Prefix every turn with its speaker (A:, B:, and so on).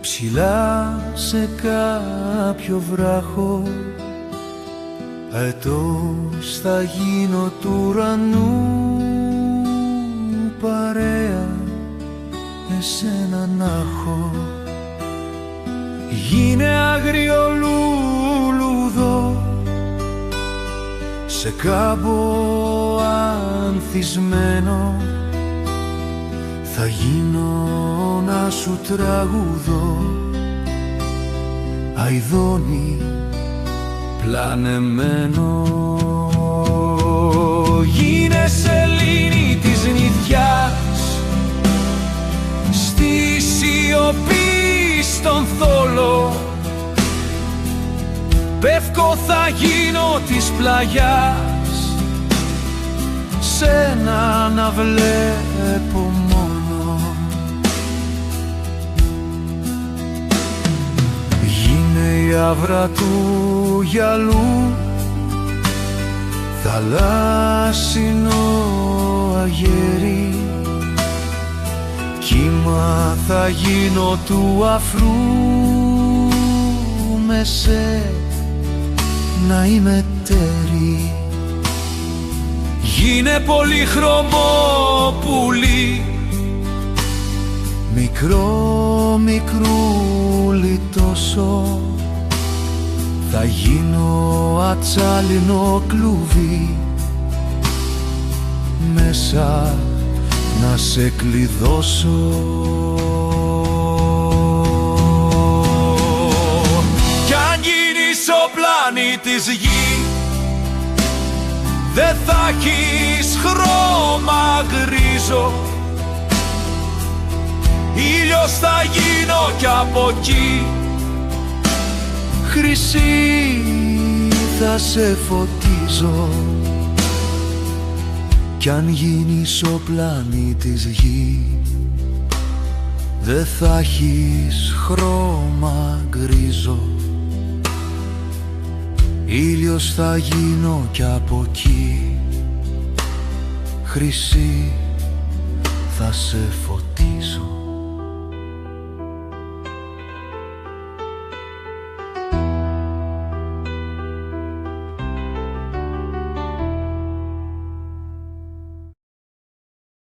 A: Ψηλά σε κάποιο βράχο αετός θα γίνω του ουρανού, παρέα εσένα να έχω. Γίνε άγριο λουλουδό σε κάμπο ανθισμένο, θα γίνω να σου τραγουδώ αηδόνι πλανεμένο. Γίνε σελήνη της νηδιάς στη σιωπή στον θόλο, πεύκο θα γίνω της πλαγιάς, σένα να βλέπω μόνο. Γίνε η άβρα του γυαλού, θαλάσσινο αγέρι, κύμα θα γίνω του αφρού, με να είμαι τέρι. Γίνε πολύχρωμο πουλί, μικρό μικρούλι τόσο, θα γίνω ατσάλινο κλουβί, μέσα να σε κλειδώσω. Κι αν γίνεις ο πλανήτης γη, δεν θα έχεις χρώμα γκρίζο, ήλιος θα γίνω κι από εκεί, χρυσή θα σε φωτίζω. Κι αν γίνεις ο πλανήτης γη, δεν θα έχεις χρώμα γκρίζο, ήλιος θα γίνω κι από εκεί, χρυσή θα σε φωτίζω.